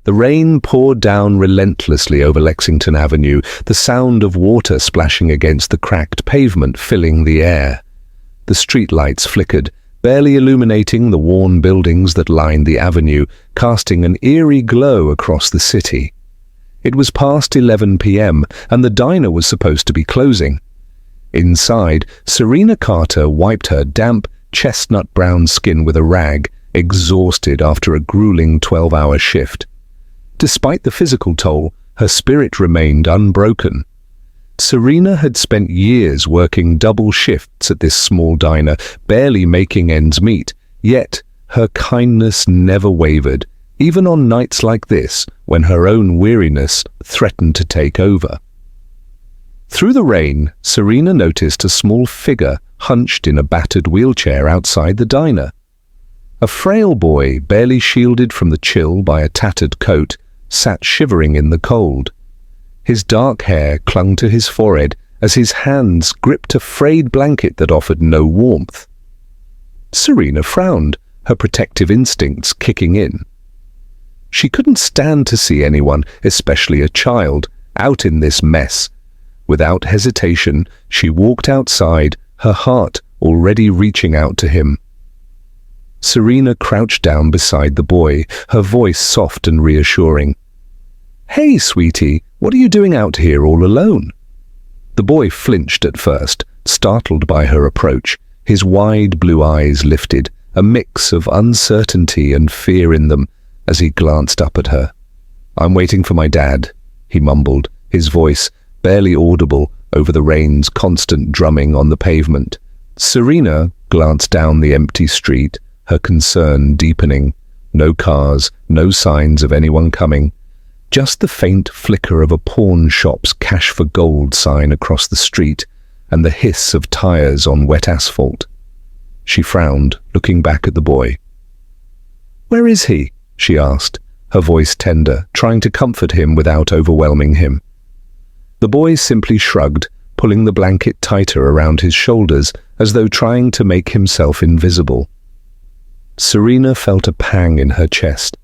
The rain poured down relentlessly over Lexington Avenue, the sound of water splashing against the cracked pavement filling the air. The streetlights flickered, barely illuminating the worn buildings that lined the avenue, casting an eerie glow across the city. It was past 11 p.m., and the diner was supposed to be closing. Inside, Serena Carter wiped her damp, chestnut-brown skin with a rag, exhausted after a grueling 12-hour shift. Despite the physical toll, her spirit remained unbroken. Serena had spent years working double shifts at this small diner, barely making ends meet, yet her kindness never wavered, even on nights like this when her own weariness threatened to take over. Through the rain, Serena noticed a small figure hunched in a battered wheelchair outside the diner. A frail boy, barely shielded from the chill by a tattered coat, sat shivering in the cold. His dark hair clung to his forehead as his hands gripped a frayed blanket that offered no warmth. Serena frowned, her protective instincts kicking in. She couldn't stand to see anyone, especially a child, out in this mess. Without hesitation, she walked outside, her heart already reaching out to him. Serena crouched down beside the boy, her voice soft and reassuring. "Hey, sweetie, what are you doing out here all alone?" The boy flinched at first, startled by her approach, his wide blue eyes lifted, a mix of uncertainty and fear in them, as he glanced up at her. "I'm waiting for my dad," he mumbled, his voice barely audible over the rain's constant drumming on the pavement. Serena glanced down the empty street, her concern deepening. No cars, no signs of anyone coming. Just the faint flicker of a pawn shop's cash for gold sign across the street and the hiss of tires on wet asphalt. She frowned, looking back at the boy. "Where is he?" she asked, her voice tender, trying to comfort him without overwhelming him. The boy simply shrugged, pulling the blanket tighter around his shoulders as though trying to make himself invisible. Serena felt a pang in her chest.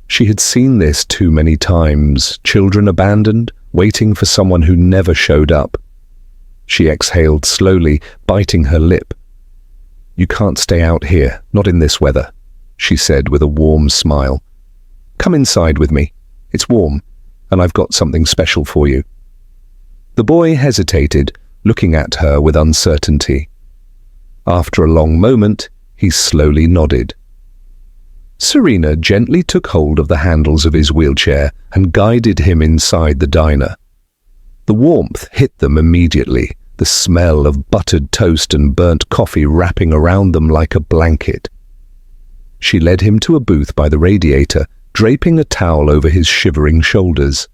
She had seen this too many times, children abandoned, waiting for someone who never showed up. She exhaled slowly, biting her lip. "You can't stay out here, not in this weather," she said with a warm smile. "Come inside with me. It's warm, and I've got something special for you." The boy hesitated, looking at her with uncertainty. After a long moment, he slowly nodded. Serena gently took hold of the handles of his wheelchair and guided him inside the diner. The warmth hit them immediately, the smell of buttered toast and burnt coffee wrapping around them like a blanket. She led him to a booth by the radiator, draping a towel over his shivering shoulders.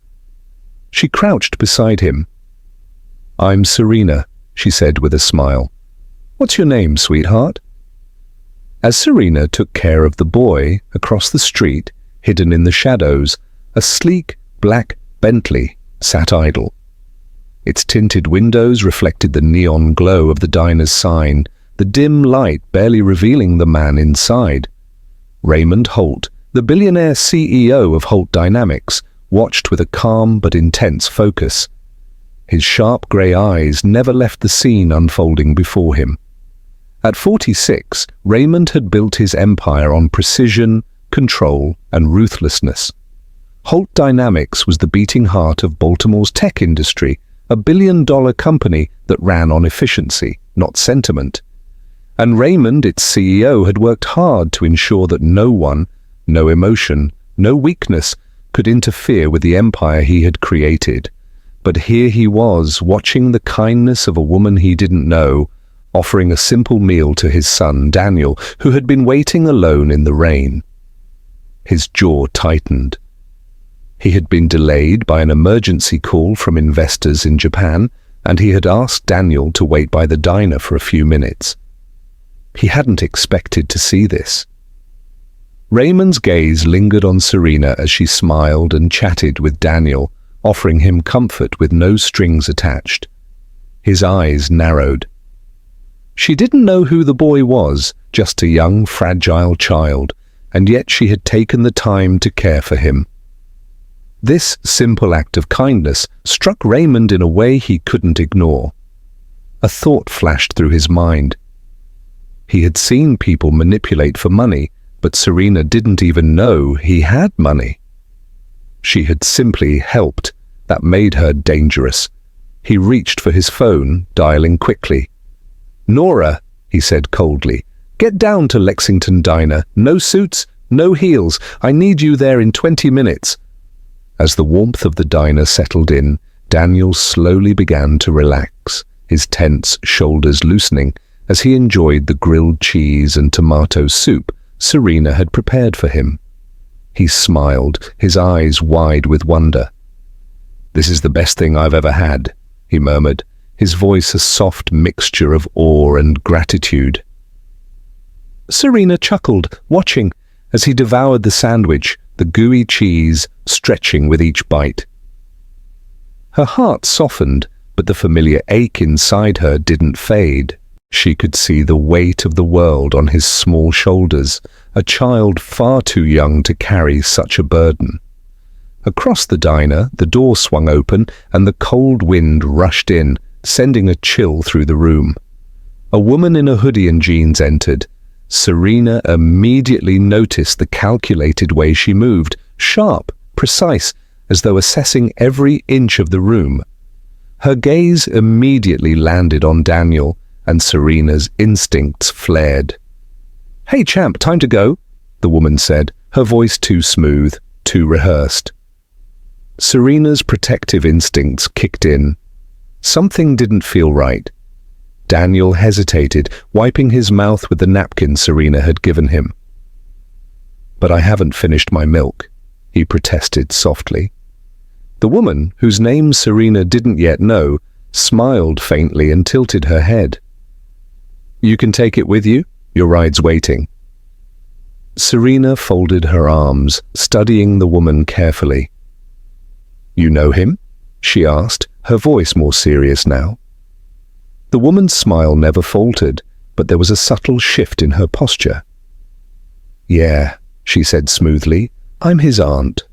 She crouched beside him. "I'm Serena," she said with a smile. "What's your name, sweetheart?" As Serena took care of the boy, across the street, hidden in the shadows, a sleek, black Bentley sat idle. Its tinted windows reflected the neon glow of the diner's sign, the dim light barely revealing the man inside. Raymond Holt, the billionaire CEO of Holt Dynamics, watched with a calm but intense focus. His sharp grey eyes never left the scene unfolding before him. At 46, Raymond had built his empire on precision, control, and ruthlessness. Holt Dynamics was the beating heart of Baltimore's tech industry, a billion-dollar company that ran on efficiency, not sentiment. And Raymond, its CEO, had worked hard to ensure that no one, no emotion, no weakness could interfere with the empire he had created. But here he was, watching the kindness of a woman he didn't know, offering a simple meal to his son, Daniel, who had been waiting alone in the rain. His jaw tightened. He had been delayed by an emergency call from investors in Japan, and he had asked Daniel to wait by the diner for a few minutes. He hadn't expected to see this. Raymond's gaze lingered on Serena as she smiled and chatted with Daniel, offering him comfort with no strings attached. His eyes narrowed. She didn't know who the boy was, just a young, fragile child, and yet she had taken the time to care for him. This simple act of kindness struck Raymond in a way he couldn't ignore. A thought flashed through his mind. He had seen people manipulate for money, but Serena didn't even know he had money. She had simply helped. That made her dangerous. He reached for his phone, dialing quickly. "Nora," he said coldly, "get down to Lexington Diner. No suits, no heels. I need you there in 20 minutes. As the warmth of the diner settled in, Daniel slowly began to relax, his tense shoulders loosening as he enjoyed the grilled cheese and tomato soup Serena had prepared for him. He smiled, his eyes wide with wonder. "This is the best thing I've ever had," he murmured, his voice a soft mixture of awe and gratitude. Serena chuckled, watching, as he devoured the sandwich, the gooey cheese stretching with each bite. Her heart softened, but the familiar ache inside her didn't fade. She could see the weight of the world on his small shoulders, a child far too young to carry such a burden. Across the diner, the door swung open and the cold wind rushed in, sending a chill through the room. A woman in a hoodie and jeans entered. Serena immediately noticed the calculated way she moved, sharp, precise, as though assessing every inch of the room. Her gaze immediately landed on Daniel, and Serena's instincts flared. "Hey champ, time to go," the woman said, her voice too smooth, too rehearsed. Serena's protective instincts kicked in. Something didn't feel right. Daniel hesitated, wiping his mouth with the napkin Serena had given him. "But I haven't finished my milk," he protested softly. The woman, whose name Serena didn't yet know, smiled faintly and tilted her head. "You can take it with you. Your ride's waiting." Serena folded her arms, studying the woman carefully. "You know him?" she asked, her voice more serious now. The woman's smile never faltered, but there was a subtle shift in her posture. "Yeah," she said smoothly, "I'm his aunt."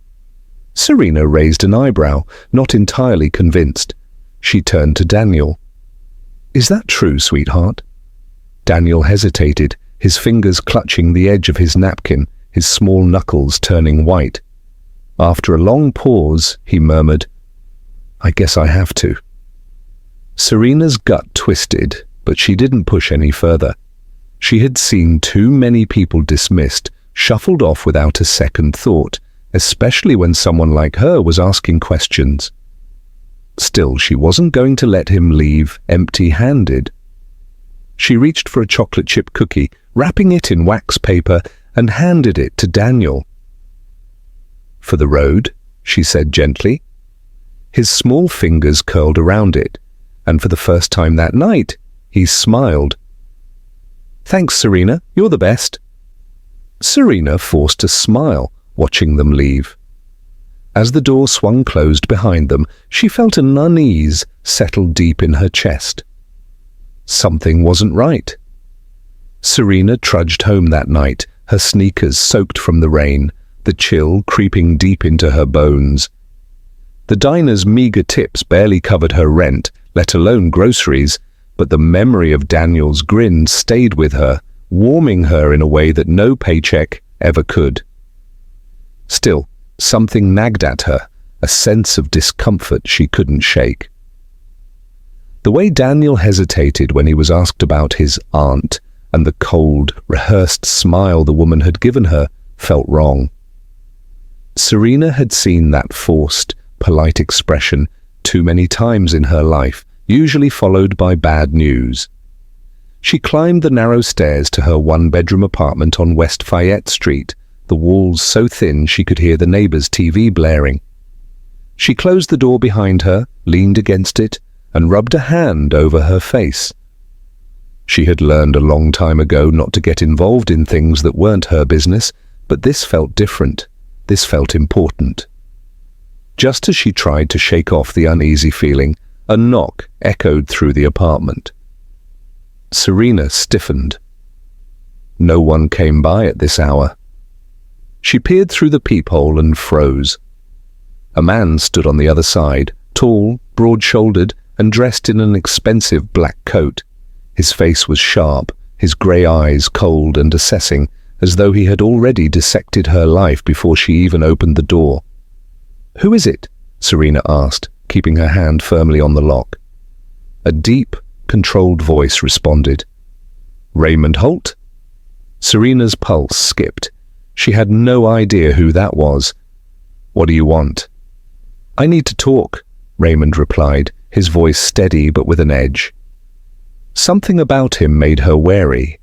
Serena raised an eyebrow, not entirely convinced. She turned to Daniel. "Is that true, sweetheart?" Daniel hesitated, his fingers clutching the edge of his napkin, his small knuckles turning white. After a long pause, he murmured, "I guess I have to." Serena's gut twisted, but she didn't push any further. She had seen too many people dismissed, shuffled off without a second thought, especially when someone like her was asking questions. Still, she wasn't going to let him leave empty-handed. She reached for a chocolate chip cookie, wrapping it in wax paper, and handed it to Daniel. "For the road," she said gently. His small fingers curled around it, and for the first time that night, he smiled. "Thanks, Serena. You're the best." Serena forced a smile, watching them leave. As the door swung closed behind them, she felt an unease settle deep in her chest. Something wasn't right. Serena trudged home that night, her sneakers soaked from the rain, the chill creeping deep into her bones. The diner's meager tips barely covered her rent, let alone groceries, but the memory of Daniel's grin stayed with her, warming her in a way that no paycheck ever could. Still, something nagged at her, a sense of discomfort she couldn't shake. The way Daniel hesitated when he was asked about his aunt, and the cold, rehearsed smile the woman had given her, felt wrong. Serena had seen that forced, polite expression too many times in her life, usually followed by bad news. She climbed the narrow stairs to her one-bedroom apartment on West Fayette Street, the walls so thin she could hear the neighbor's TV blaring. She closed the door behind her, leaned against it, and rubbed a hand over her face. She had learned a long time ago not to get involved in things that weren't her business, but this felt different. This felt important. Just as she tried to shake off the uneasy feeling, a knock echoed through the apartment. Serena stiffened. No one came by at this hour. She peered through the peephole and froze. A man stood on the other side, tall, broad-shouldered, and dressed in an expensive black coat. His face was sharp, his grey eyes cold and assessing, as though he had already dissected her life before she even opened the door. "Who is it?" Serena asked, keeping her hand firmly on the lock. A deep, controlled voice responded. "Raymond Holt?" Serena's pulse skipped. She had no idea who that was. "What do you want?" "I need to talk," Raymond replied, his voice steady but with an edge. Something about him made her wary.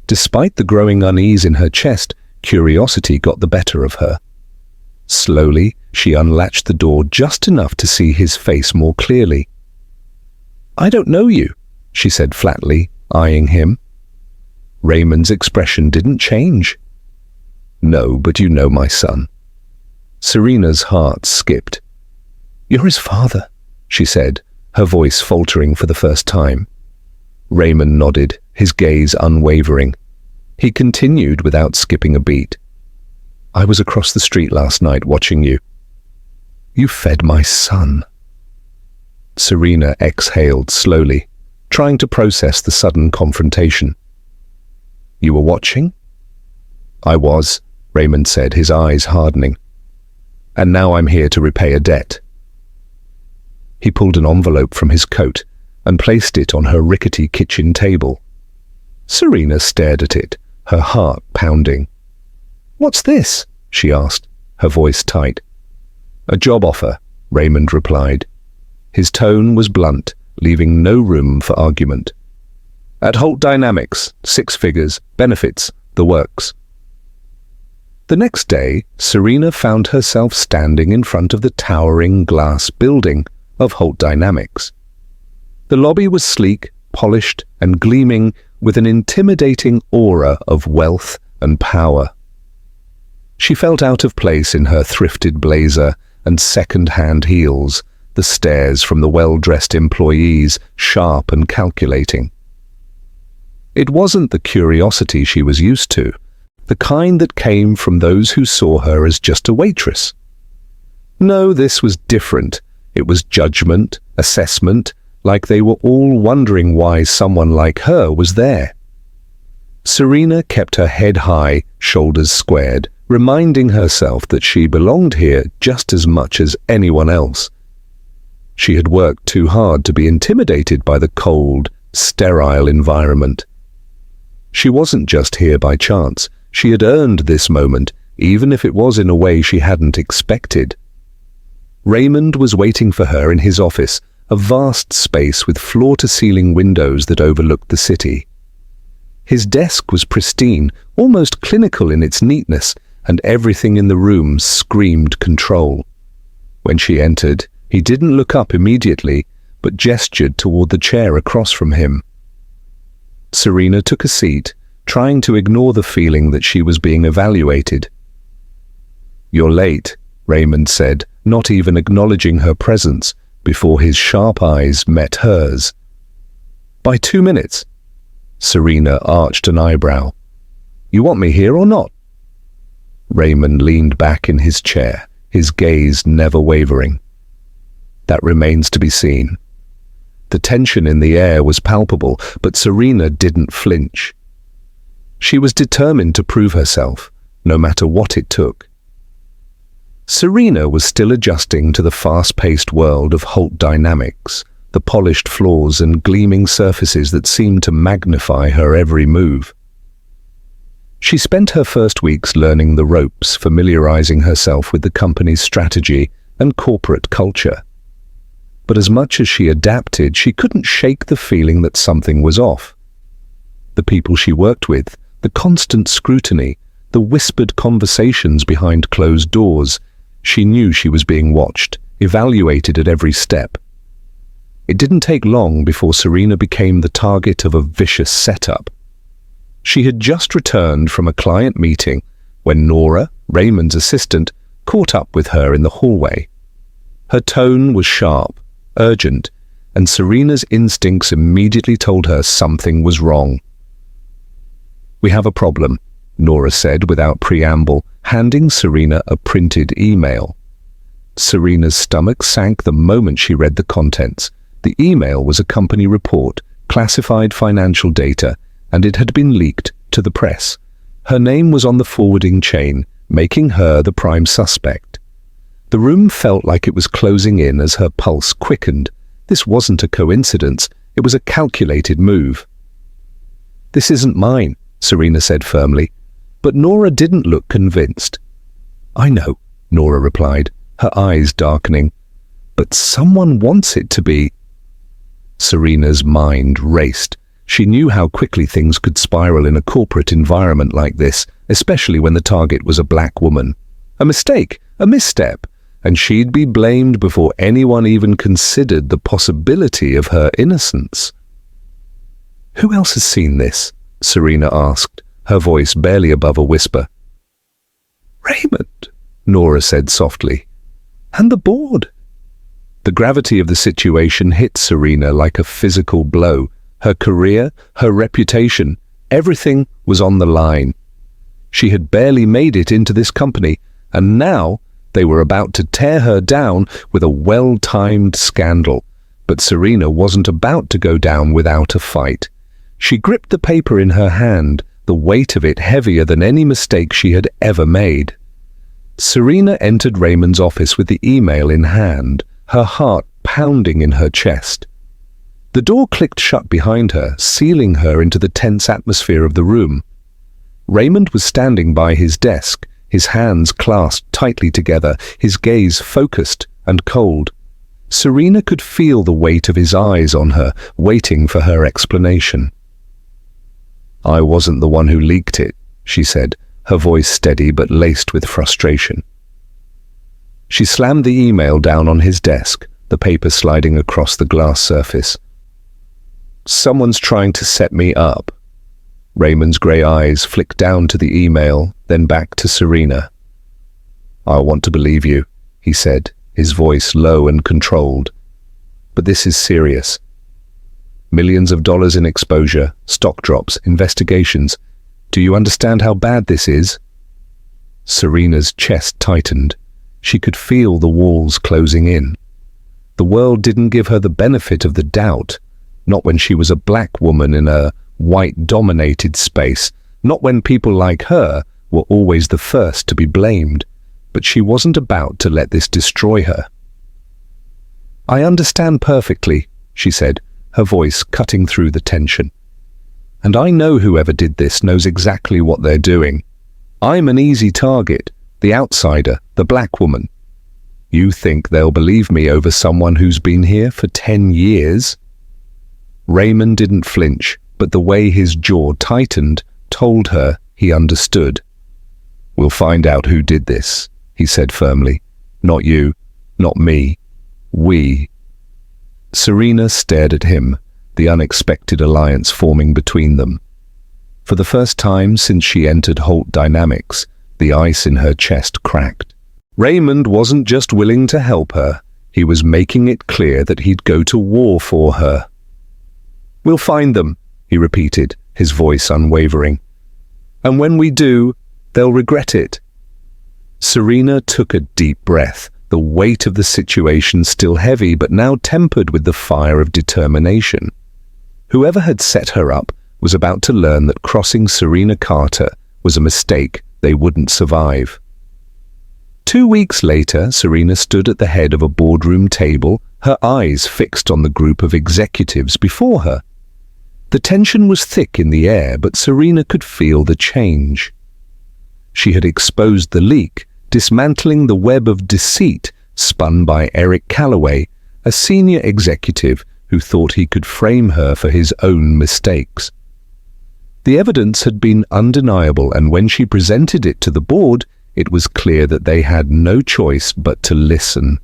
Despite the growing unease in her chest, curiosity got the better of her. Slowly, she unlatched the door just enough to see his face more clearly. "I don't know you," she said flatly, eyeing him. Raymond's expression didn't change. "No, but you know my son." Serena's heart skipped. "You're his father," she said, her voice faltering for the first time. Raymond nodded, his gaze unwavering. He continued without skipping a beat. "I was across the street last night watching you. You fed my son." Serena exhaled slowly, trying to process the sudden confrontation. "You were watching?" "I was," Raymond said, his eyes hardening. "And now I'm here to repay a debt." He pulled an envelope from his coat and placed it on her rickety kitchen table. Serena stared at it, her heart pounding. "What's this?" she asked, her voice tight. "A job offer," Raymond replied. His tone was blunt, leaving no room for argument. "At Holt Dynamics, 6 figures, benefits, the works." The next day, Serena found herself standing in front of the towering glass building of Holt Dynamics. The lobby was sleek, polished, and gleaming with an intimidating aura of wealth and power. She felt out of place in her thrifted blazer and second-hand heels, the stares from the well-dressed employees sharp and calculating. It wasn't the curiosity she was used to, the kind that came from those who saw her as just a waitress. No, this was different. It was judgment, assessment, like they were all wondering why someone like her was there. Serena kept her head high, shoulders squared, reminding herself that she belonged here just as much as anyone else. She had worked too hard to be intimidated by the cold, sterile environment. She wasn't just here by chance. She had earned this moment, even if it was in a way she hadn't expected. Raymond was waiting for her in his office, a vast space with floor-to-ceiling windows that overlooked the city. His desk was pristine, almost clinical in its neatness, and everything in the room screamed control. When she entered, he didn't look up immediately, but gestured toward the chair across from him. Serena took a seat, trying to ignore the feeling that she was being evaluated. "You're late," Raymond said, not even acknowledging her presence, before his sharp eyes met hers. "By 2 minutes." Serena arched an eyebrow. "You want me here or not?" Raymond leaned back in his chair, his gaze never wavering. "That remains to be seen." The tension in the air was palpable, but Serena didn't flinch. She was determined to prove herself, no matter what it took. Serena was still adjusting to the fast-paced world of Holt Dynamics, the polished floors and gleaming surfaces that seemed to magnify her every move. She spent her first weeks learning the ropes, familiarizing herself with the company's strategy and corporate culture. But as much as she adapted, she couldn't shake the feeling that something was off. The people she worked with, the constant scrutiny, the whispered conversations behind closed doors, she knew she was being watched, evaluated at every step. It didn't take long before Serena became the target of a vicious setup. She had just returned from a client meeting when Nora, Raymond's assistant, caught up with her in the hallway. Her tone was sharp, urgent, and Serena's instincts immediately told her something was wrong. "We have a problem," Nora said without preamble, handing Serena a printed email. Serena's stomach sank the moment she read the contents. The email was a company report, classified financial data, and it had been leaked to the press. Her name was on the forwarding chain, making her the prime suspect. The room felt like it was closing in as her pulse quickened. This wasn't a coincidence, it was a calculated move. "This isn't mine," Serena said firmly, but Nora didn't look convinced. "I know," Nora replied, her eyes darkening, "but someone wants it to be." Serena's mind raced. She knew how quickly things could spiral in a corporate environment like this, especially when the target was a black woman. A mistake, a misstep, and she'd be blamed before anyone even considered the possibility of her innocence. "Who else has seen this?" Serena asked, her voice barely above a whisper. "Raymond," Nora said softly. "And the board." The gravity of the situation hit Serena like a physical blow. Her career, her reputation, everything was on the line. She had barely made it into this company, and now they were about to tear her down with a well-timed scandal. But Serena wasn't about to go down without a fight. She gripped the paper in her hand, the weight of it heavier than any mistake she had ever made. Serena entered Raymond's office with the email in hand, her heart pounding in her chest. The door clicked shut behind her, sealing her into the tense atmosphere of the room. Raymond was standing by his desk, his hands clasped tightly together, his gaze focused and cold. Serena could feel the weight of his eyes on her, waiting for her explanation. "I wasn't the one who leaked it," she said, her voice steady but laced with frustration. She slammed the email down on his desk, the paper sliding across the glass surface. "Someone's trying to set me up." Raymond's grey eyes flicked down to the email, then back to Serena. "I want to believe you," he said, his voice low and controlled. "But this is serious. Millions of dollars in exposure, stock drops, investigations. Do you understand how bad this is?" Serena's chest tightened. She could feel the walls closing in. The world didn't give her the benefit of the doubt, not when she was a black woman in a white-dominated space, not when people like her were always the first to be blamed. But she wasn't about to let this destroy her. "I understand perfectly," she said, her voice cutting through the tension. "And I know whoever did this knows exactly what they're doing. I'm an easy target, the outsider, the black woman. You think they'll believe me over someone who's been here for 10 years? Raymond didn't flinch, but the way his jaw tightened told her he understood. "We'll find out who did this," he said firmly. "Not you, not me. We." Serena stared at him, the unexpected alliance forming between them. For the first time since she entered Holt Dynamics, the ice in her chest cracked. Raymond wasn't just willing to help her, he was making it clear that he'd go to war for her. "We'll find them," he repeated, his voice unwavering. "And when we do, they'll regret it." Serena took a deep breath, the weight of the situation still heavy but now tempered with the fire of determination. Whoever had set her up was about to learn that crossing Serena Carter was a mistake they wouldn't survive. 2 weeks later, Serena stood at the head of a boardroom table, her eyes fixed on the group of executives before her. The tension was thick in the air, but Serena could feel the change. She had exposed the leak, dismantling the web of deceit spun by Eric Calloway, a senior executive who thought he could frame her for his own mistakes. The evidence had been undeniable, and when she presented it to the board, it was clear that they had no choice but to listen.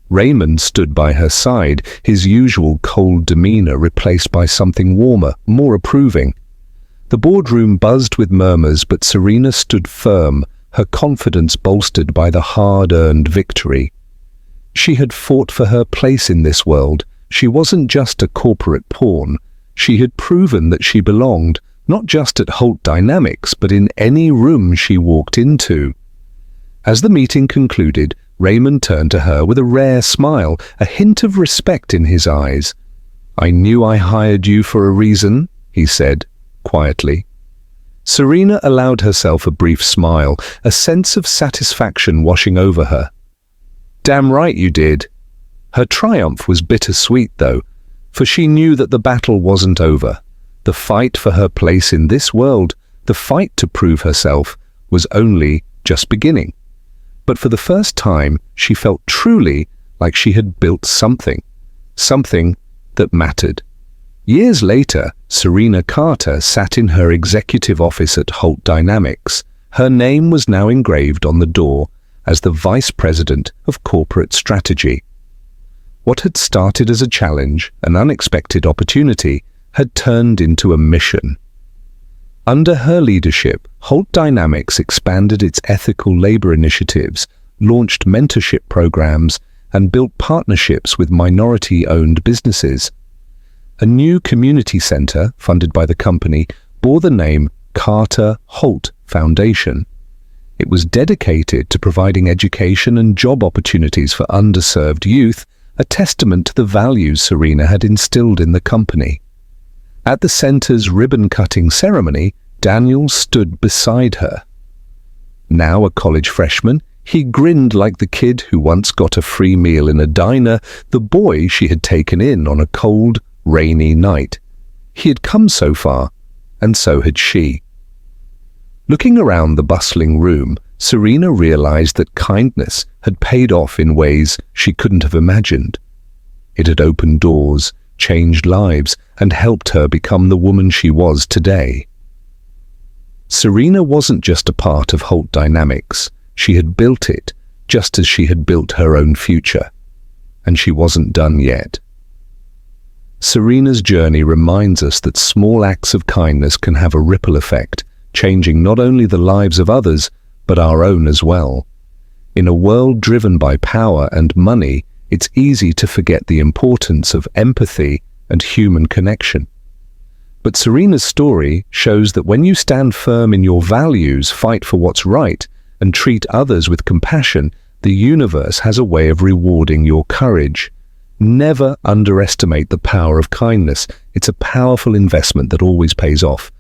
Raymond stood by her side, his usual cold demeanor replaced by something warmer, more approving. The boardroom buzzed with murmurs, but Serena stood firm, her confidence bolstered by the hard-earned victory. She had fought for her place in this world. She wasn't just a corporate pawn. She had proven that she belonged, not just at Holt Dynamics, but in any room she walked into. As the meeting concluded, Raymond turned to her with a rare smile, a hint of respect in his eyes. "I knew I hired you for a reason," he said, quietly. Serena allowed herself a brief smile, a sense of satisfaction washing over her. "Damn right you did." Her triumph was bittersweet, though, for she knew that the battle wasn't over. The fight for her place in this world, the fight to prove herself, was only just beginning. But for the first time, she felt truly like she had built something that mattered. Years later, Serena Carter sat in her executive office at Holt Dynamics. Her name was now engraved on the door as the Vice President of Corporate Strategy. What had started as a challenge, an unexpected opportunity, had turned into a mission. Under her leadership, Holt Dynamics expanded its ethical labor initiatives, launched mentorship programs, and built partnerships with minority-owned businesses. A new community center, funded by the company, bore the name Carter Holt Foundation. It was dedicated to providing education and job opportunities for underserved youth, a testament to the values Serena had instilled in the company. At the center's ribbon-cutting ceremony, Daniel stood beside her. Now a college freshman, he grinned like the kid who once got a free meal in a diner, the boy she had taken in on a cold, rainy night. He had come so far, and so had she. Looking around the bustling room, Serena realized that kindness had paid off in ways she couldn't have imagined. It had opened doors, changed lives, and helped her become the woman she was today. Serena wasn't just a part of Holt Dynamics. She had built it, just as she had built her own future. And she wasn't done yet. Serena's journey reminds us that small acts of kindness can have a ripple effect, changing not only the lives of others, but our own as well. In a world driven by power and money, it's easy to forget the importance of empathy and human connection. But Serena's story shows that when you stand firm in your values, fight for what's right, and treat others with compassion, the universe has a way of rewarding your courage. Never underestimate the power of kindness. It's a powerful investment that always pays off.